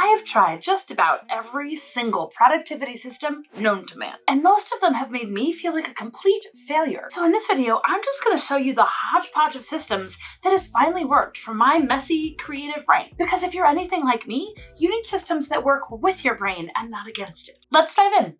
have tried just about every single productivity system known to man, and most of them have made me feel like a complete failure. So in this video, I'm just going to show you the hodgepodge of systems that has finally worked for my messy, creative brain. Because if you're anything like me, you need systems that work with your brain and not against it. Let's dive in.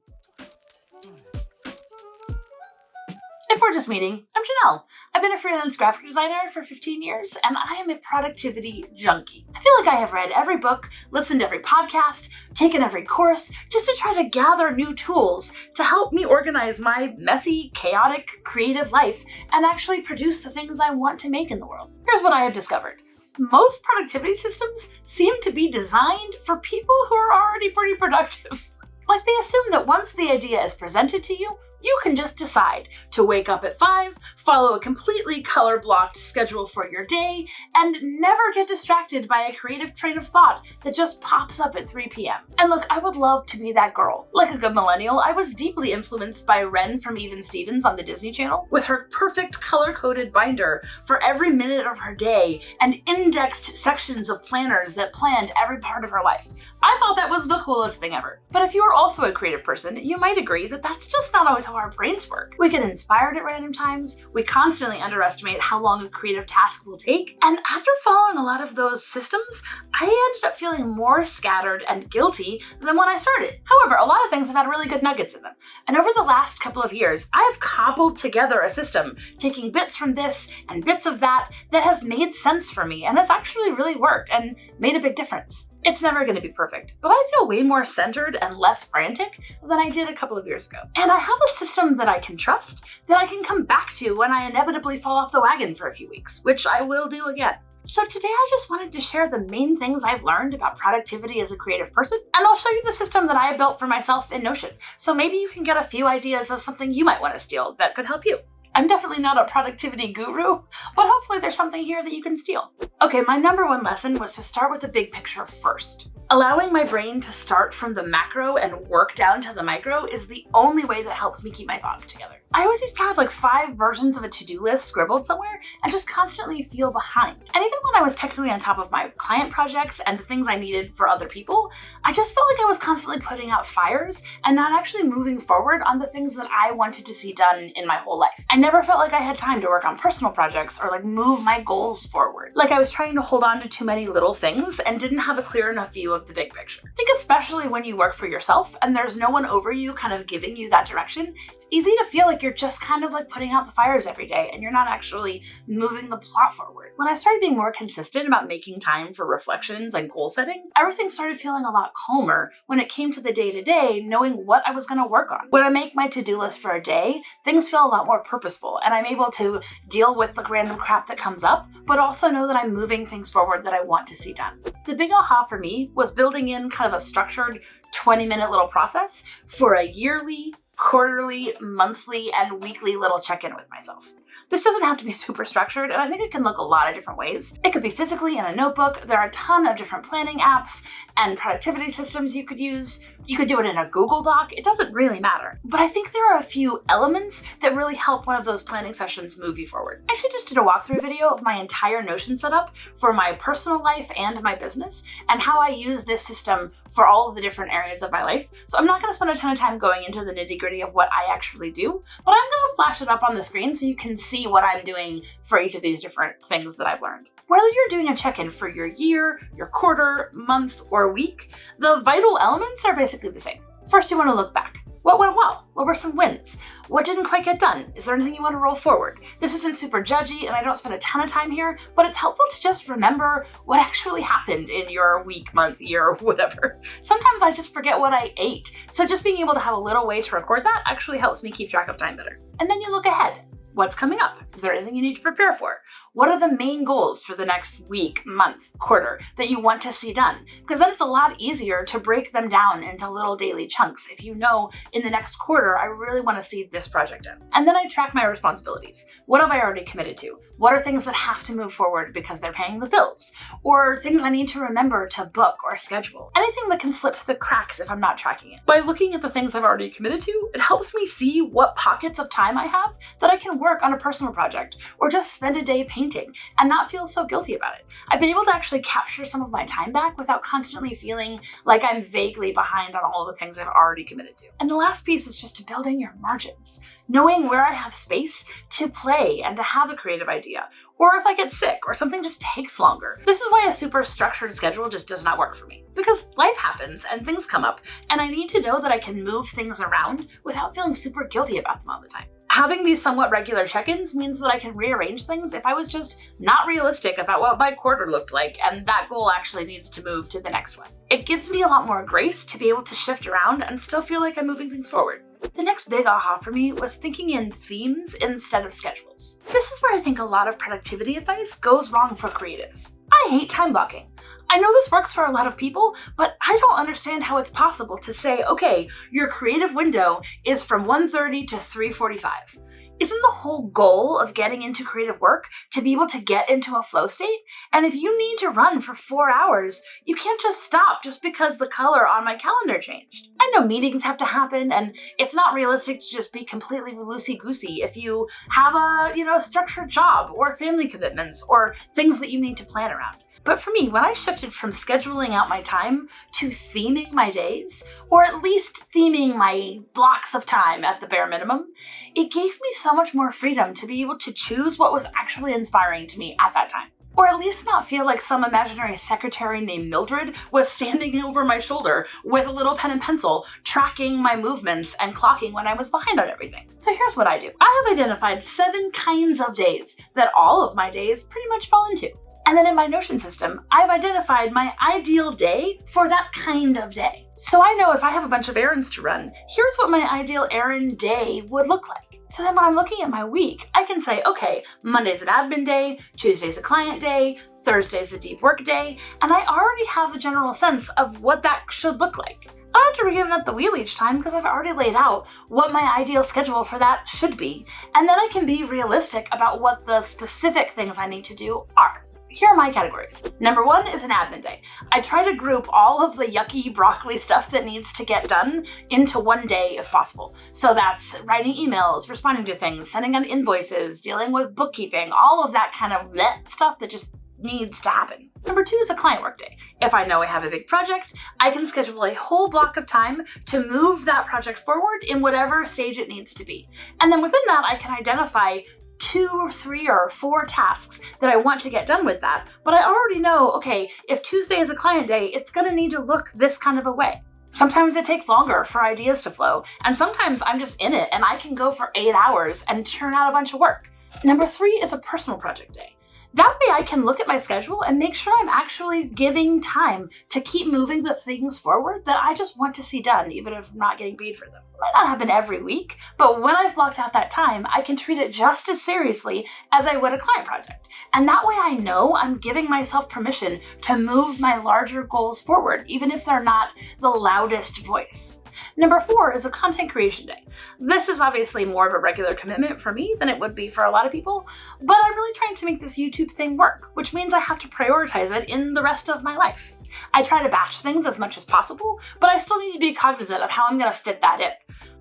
If we're just meeting, I'm Janelle. I've been a freelance graphic designer for 15 years, and I am a productivity junkie. I feel like I have read every book, listened to every podcast, taken every course, just to try to gather new tools to help me organize my messy, chaotic, creative life and actually produce the things I want to make in the world. Here's what I have discovered. Most productivity systems seem to be designed for people who are already pretty productive. Like, they assume that once the idea is presented to you, you can just decide to wake up at 5, follow a completely color-blocked schedule for your day, and never get distracted by a creative train of thought that just pops up at 3 p.m. And look, I would love to be that girl. Like a good millennial, I was deeply influenced by Ren from Even Stevens on the Disney Channel, with her perfect color-coded binder for every minute of her day and indexed sections of planners that planned every part of her life. I thought that was the coolest thing ever. But if you are also a creative person, you might agree that that's just not always how our brains work. We get inspired at random times, we constantly underestimate how long a creative task will take, and after following a lot of those systems, I ended up feeling more scattered and guilty than when I started. However, a lot of things have had really good nuggets in them, and over the last couple of years, I have cobbled together a system, taking bits from this and bits of that has made sense for me, and it's actually really worked and made a big difference. It's never going to be perfect, but I feel way more centered and less frantic than I did a couple of years ago. And I have a system that I can trust, that I can come back to when I inevitably fall off the wagon for a few weeks, which I will do again. So today I just wanted to share the main things I've learned about productivity as a creative person, and I'll show you the system that I built for myself in Notion. So maybe you can get a few ideas of something you might want to steal that could help you. I'm definitely not a productivity guru, but hopefully there's something here that you can steal. Okay, my number one lesson was to start with the big picture first. Allowing my brain to start from the macro and work down to the micro is the only way that helps me keep my thoughts together. I always used to have like 5 versions of a to-do list scribbled somewhere and just constantly feel behind. And even when I was technically on top of my client projects and the things I needed for other people, I just felt like I was constantly putting out fires and not actually moving forward on the things that I wanted to see done in my whole life. I never felt like I had time to work on personal projects or like move my goals forward. Like I was trying to hold on to too many little things and didn't have a clear enough view of the big picture. I think especially when you work for yourself and there's no one over you kind of giving you that direction, it's easy to feel like you're just kind of like putting out the fires every day and you're not actually moving the plot forward. When I started being more consistent about making time for reflections and goal setting, everything started feeling a lot calmer when it came to the day-to-day, knowing what I was going to work on. When I make my to-do list for a day, things feel a lot more purposeful and I'm able to deal with the random crap that comes up, but also know that I'm moving things forward that I want to see done. The big aha for me was building in kind of a structured 20-minute little process for a yearly, quarterly, monthly, and weekly little check-in with myself. This doesn't have to be super structured, and I think it can look a lot of different ways. It could be physically in a notebook. There are a ton of different planning apps and productivity systems you could use. You could do it in a Google Doc. It doesn't really matter. But I think there are a few elements that really help one of those planning sessions move you forward. I actually just did a walkthrough video of my entire Notion setup for my personal life and my business, and how I use this system for all of the different areas of my life. So I'm not going to spend a ton of time going into the nitty-gritty of what I actually do, but I'm going to flash it up on the screen so you can see what I'm doing for each of these different things that I've learned. Whether you're doing a check-in for your year, your quarter, month, or week, the vital elements are basically the same. First, you want to look back. What went well? What were some wins? What didn't quite get done? Is there anything you want to roll forward? This isn't super judgy and I don't spend a ton of time here, but it's helpful to just remember what actually happened in your week, month, year, whatever. Sometimes I just forget what I ate. So just being able to have a little way to record that actually helps me keep track of time better. And then you look ahead. What's coming up? Is there anything you need to prepare for? What are the main goals for the next week, month, quarter that you want to see done? Because then it's a lot easier to break them down into little daily chunks if you know in the next quarter, I really want to see this project done. And then I track my responsibilities. What have I already committed to? What are things that have to move forward because they're paying the bills? Or things I need to remember to book or schedule? Anything that can slip through the cracks if I'm not tracking it. By looking at the things I've already committed to, it helps me see what pockets of time I have that I can some work on a personal project, or just spend a day painting and not feel so guilty about it. I've been able to actually capture some of my time back without constantly feeling like I'm vaguely behind on all the things I've already committed to. And the last piece is just building your margins, knowing where I have space to play and to have a creative idea, or if I get sick or something just takes longer. This is why a super structured schedule just does not work for me, because life happens and things come up, and I need to know that I can move things around without feeling super guilty about them all the time. Having these somewhat regular check-ins means that I can rearrange things if I was just not realistic about what my quarter looked like and that goal actually needs to move to the next one. It gives me a lot more grace to be able to shift around and still feel like I'm moving things forward. The next big aha for me was thinking in themes instead of schedules. This is where I think a lot of productivity advice goes wrong for creatives. I hate time blocking. I know this works for a lot of people, but I don't understand how it's possible to say, okay, your creative window is from 1:30 to 3:45. Isn't the whole goal of getting into creative work to be able to get into a flow state? And if you need to run for 4 hours, you can't just stop just because the color on my calendar changed. I know meetings have to happen, and it's not realistic to just be completely loosey-goosey if you have a structured job or family commitments or things that you need to plan around. But for me, when I shifted from scheduling out my time to theming my days, or at least theming my blocks of time at the bare minimum, it gave me so much more freedom to be able to choose what was actually inspiring to me at that time. Or at least not feel like some imaginary secretary named Mildred was standing over my shoulder with a little pen and pencil, tracking my movements and clocking when I was behind on everything. So here's what I do. I have identified 7 kinds of days that all of my days pretty much fall into. And then in my Notion system, I've identified my ideal day for that kind of day. So I know if I have a bunch of errands to run, here's what my ideal errand day would look like. So then when I'm looking at my week, I can say, okay, Monday's an admin day, Tuesday's a client day, Thursday's a deep work day, and I already have a general sense of what that should look like. I don't have to reinvent the wheel each time because I've already laid out what my ideal schedule for that should be. And then I can be realistic about what the specific things I need to do are. Here are my categories. Number 1 is an admin day. I try to group all of the yucky broccoli stuff that needs to get done into one day if possible. So that's writing emails, responding to things, sending out invoices, dealing with bookkeeping, all of that kind of stuff that just needs to happen. Number 2 is a client work day. If I know I have a big project, I can schedule a whole block of time to move that project forward in whatever stage it needs to be. And then within that, I can identify 2 or 3 or 4 tasks that I want to get done with that. But I already know, okay, if Tuesday is a client day, it's gonna need to look this kind of a way. Sometimes it takes longer for ideas to flow, and sometimes I'm just in it and I can go for 8 hours and churn out a bunch of work. Number 3 is a personal project day. That way I can look at my schedule and make sure I'm actually giving time to keep moving the things forward that I just want to see done, even if I'm not getting paid for them. It might not happen every week, but when I've blocked out that time, I can treat it just as seriously as I would a client project. And that way I know I'm giving myself permission to move my larger goals forward, even if they're not the loudest voice. Number 4 is a content creation day. This is obviously more of a regular commitment for me than it would be for a lot of people, but I'm really trying to make this YouTube thing work, which means I have to prioritize it in the rest of my life. I try to batch things as much as possible, but I still need to be cognizant of how I'm going to fit that in.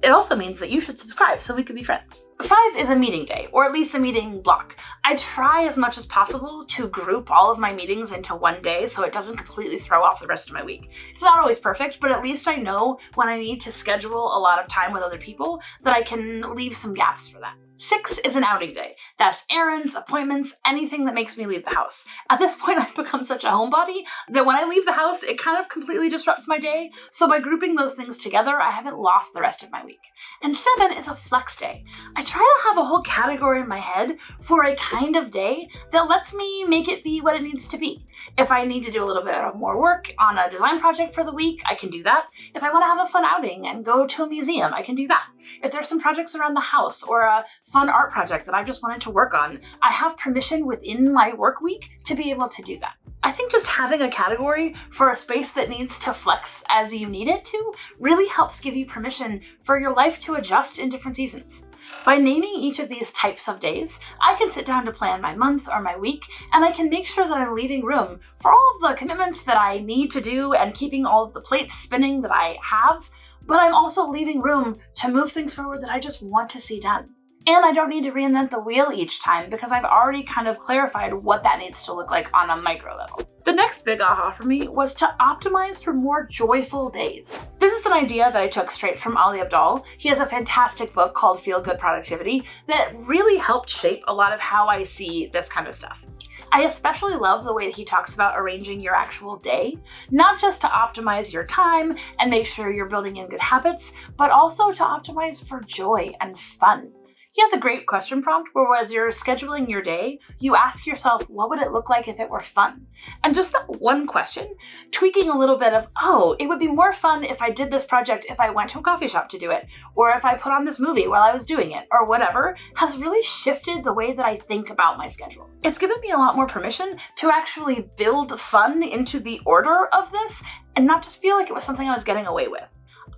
It also means that you should subscribe so we can be friends. 5 is a meeting day, or at least a meeting block. I try as much as possible to group all of my meetings into one day so it doesn't completely throw off the rest of my week. It's not always perfect, but at least I know when I need to schedule a lot of time with other people that I can leave some gaps for that. 6 is an outing day. That's errands, appointments, anything that makes me leave the house. At this point, I've become such a homebody that when I leave the house, it kind of completely disrupts my day. So by grouping those things together, I haven't lost the rest of my week. And 7 is a flex day. I try to have a whole category in my head for a kind of day that lets me make it be what it needs to be. If I need to do a little bit of more work on a design project for the week, I can do that. If I want to have a fun outing and go to a museum, I can do that. If there's some projects around the house or a fun art project that I just wanted to work on, I have permission within my work week to be able to do that. I think just having a category for a space that needs to flex as you need it to really helps give you permission for your life to adjust in different seasons. By naming each of these types of days, I can sit down to plan my month or my week, and I can make sure that I'm leaving room for all of the commitments that I need to do and keeping all of the plates spinning that I have, but I'm also leaving room to move things forward that I just want to see done. And I don't need to reinvent the wheel each time because I've already kind of clarified what that needs to look like on a micro level. The next big aha for me was to optimize for more joyful days. This is an idea that I took straight from Ali Abdaal. He has a fantastic book called Feel Good Productivity that really helped shape a lot of how I see this kind of stuff. I especially love the way that he talks about arranging your actual day, not just to optimize your time and make sure you're building in good habits, but also to optimize for joy and fun. He has a great question prompt where as you're scheduling your day, you ask yourself, what would it look like if it were fun? And just that one question, tweaking a little bit of, oh, it would be more fun if I did this project if I went to a coffee shop to do it, or if I put on this movie while I was doing it, or whatever, has really shifted the way that I think about my schedule. It's given me a lot more permission to actually build fun into the order of this and not just feel like it was something I was getting away with.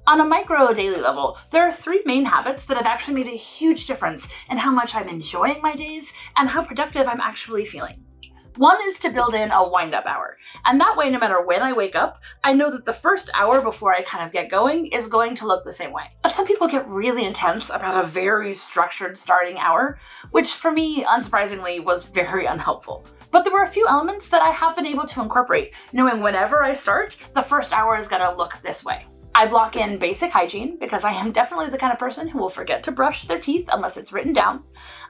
On a micro daily level, there are 3 main habits that have actually made a huge difference in how much I'm enjoying my days and how productive I'm actually feeling. One is to build in a wind-up hour, and that way no matter when I wake up, I know that the first hour before I kind of get going is going to look the same way. Some people get really intense about a very structured starting hour, which for me, unsurprisingly, was very unhelpful. But there were a few elements that I have been able to incorporate, knowing whenever I start, the first hour is gonna look this way. I block in basic hygiene because I am definitely the kind of person who will forget to brush their teeth unless it's written down.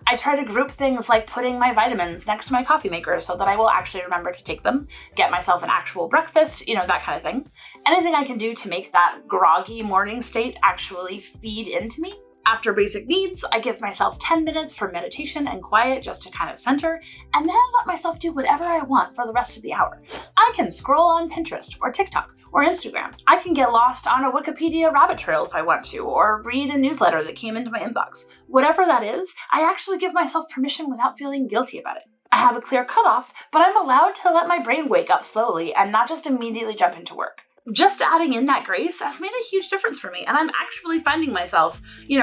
I try to group things like putting my vitamins next to my coffee maker so that I will actually remember to take them, get myself an actual breakfast, that kind of thing. Anything I can do to make that groggy morning state actually feed into me. After basic needs, I give myself 10 minutes for meditation and quiet just to kind of center, and then let myself do whatever I want for the rest of the hour. I can scroll on Pinterest or TikTok or Instagram. I can get lost on a Wikipedia rabbit trail if I want to, or read a newsletter that came into my inbox. Whatever that is, I actually give myself permission without feeling guilty about it. I have a clear cutoff, but I'm allowed to let my brain wake up slowly and not just immediately jump into work. Just adding in that grace has made a huge difference for me, and I'm actually finding myself,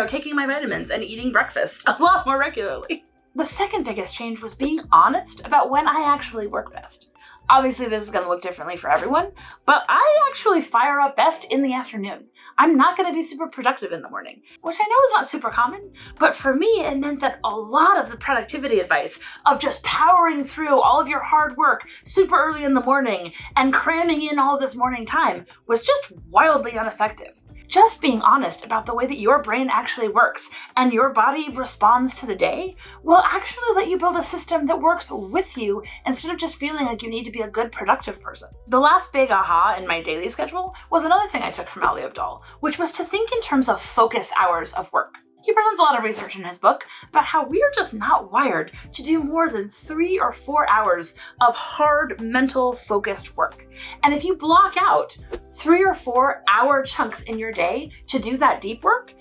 taking my vitamins and eating breakfast a lot more regularly. The second biggest change was being honest about when I actually work best. Obviously, this is going to look differently for everyone, but I actually fire up best in the afternoon. I'm not going to be super productive in the morning, which I know is not super common, but for me, it meant that a lot of the productivity advice of just powering through all of your hard work super early in the morning and cramming in all of this morning time was just wildly ineffective. Just being honest about the way that your brain actually works and your body responds to the day will actually let you build a system that works with you instead of just feeling like you need to be a good productive person. The last big aha in my daily schedule was another thing I took from Ali Abdaal, which was to think in terms of focus hours of work. He presents a lot of research in his book about how we are just not wired to do more than 3 or 4 hours of hard mental focused work. And if you block out 3 or 4 hour chunks in your day to do that deep work,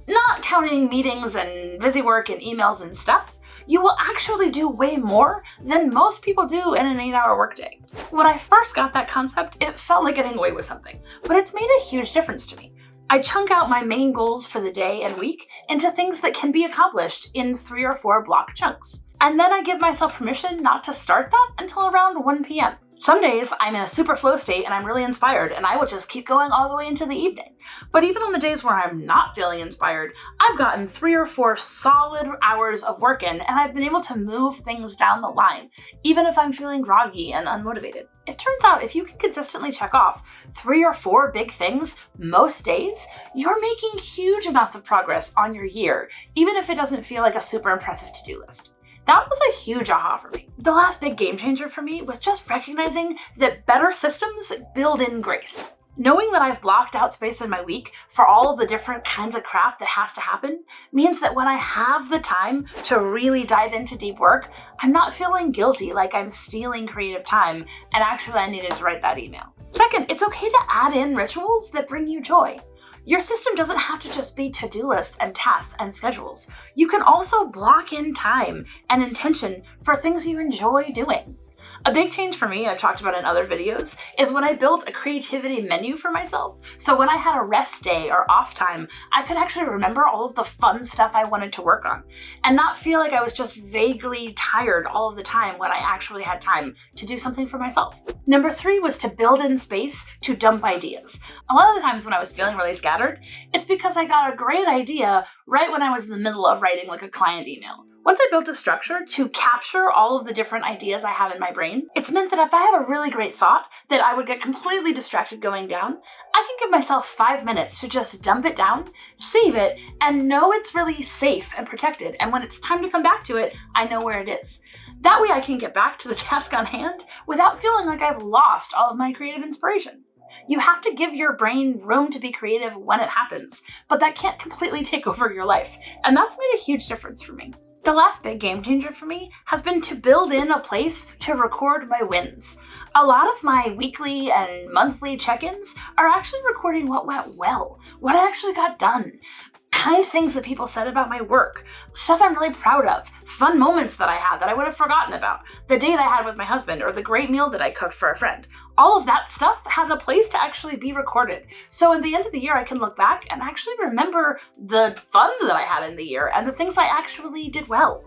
not counting meetings and busy work and emails and stuff, you will actually do way more than most people do in an 8-hour workday. When I first got that concept, it felt like getting away with something, but it's made a huge difference to me. I chunk out my main goals for the day and week into things that can be accomplished in 3 or 4 block chunks. And then I give myself permission not to start that until around 1 p.m. Some days I'm in a super flow state and I'm really inspired and I will just keep going all the way into the evening. But even on the days where I'm not feeling inspired, I've gotten 3 or 4 solid hours of work in and I've been able to move things down the line, even if I'm feeling groggy and unmotivated. It turns out if you can consistently check off 3 or 4 big things most days, you're making huge amounts of progress on your year, even if it doesn't feel like a super impressive to-do list. That was a huge aha for me. The last big game changer for me was just recognizing that better systems build in grace. Knowing that I've blocked out space in my week for all of the different kinds of crap that has to happen means that when I have the time to really dive into deep work, I'm not feeling guilty like I'm stealing creative time and actually I needed to write that email. Second, it's okay to add in rituals that bring you joy. Your system doesn't have to just be to-do lists and tasks and schedules. You can also block in time and intention for things you enjoy doing. A big change for me, I've talked about in other videos, is when I built a creativity menu for myself. So when I had a rest day or off time, I could actually remember all of the fun stuff I wanted to work on and not feel like I was just vaguely tired all of the time when I actually had time to do something for myself. Number 3 was to build in space to dump ideas. A lot of the times when I was feeling really scattered, it's because I got a great idea right when I was in the middle of writing like a client email. Once I built a structure to capture all of the different ideas I have in my brain, it's meant that if I have a really great thought that I would get completely distracted going down, I can give myself 5 minutes to just dump it down, save it, and know it's really safe and protected. And when it's time to come back to it, I know where it is. That way I can get back to the task on hand without feeling like I've lost all of my creative inspiration. You have to give your brain room to be creative when it happens, but that can't completely take over your life. And that's made a huge difference for me. The last big game changer for me has been to build in a place to record my wins. A lot of my weekly and monthly check-ins are actually recording what went well, what I actually got done, kind things that people said about my work, stuff I'm really proud of, fun moments that I had that I would have forgotten about, the date I had with my husband, or the great meal that I cooked for a friend. All of that stuff has a place to actually be recorded. So at the end of the year, I can look back and actually remember the fun that I had in the year and the things I actually did well.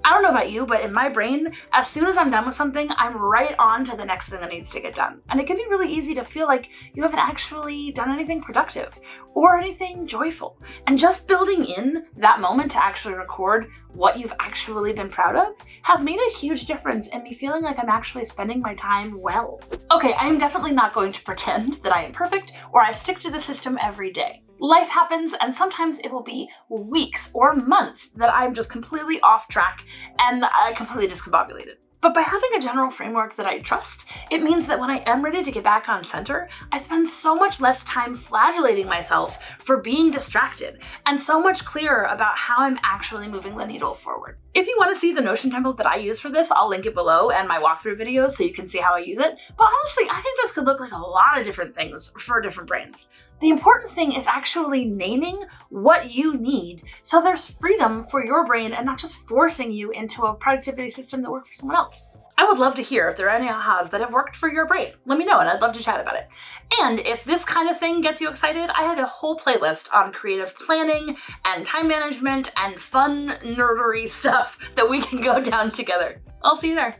I don't know about you, but in my brain, as soon as I'm done with something, I'm right on to the next thing that needs to get done. And it can be really easy to feel like you haven't actually done anything productive or anything joyful. And just building in that moment to actually record what you've actually been proud of has made a huge difference in me feeling like I'm actually spending my time well. Okay, I am definitely not going to pretend that I am perfect or I stick to the system every day. Life happens, and sometimes it will be weeks or months that I'm just completely off track and completely discombobulated. But by having a general framework that I trust, it means that when I am ready to get back on center, I spend so much less time flagellating myself for being distracted and so much clearer about how I'm actually moving the needle forward. If you want to see the Notion template that I use for this, I'll link it below and my walkthrough videos so you can see how I use it. But honestly, I think this could look like a lot of different things for different brains. The important thing is actually naming what you need so there's freedom for your brain and not just forcing you into a productivity system that works for someone else. I would love to hear if there are any ahas that have worked for your brain. Let me know and I'd love to chat about it. And if this kind of thing gets you excited, I have a whole playlist on creative planning and time management and fun nerdery stuff that we can go down together. I'll see you there.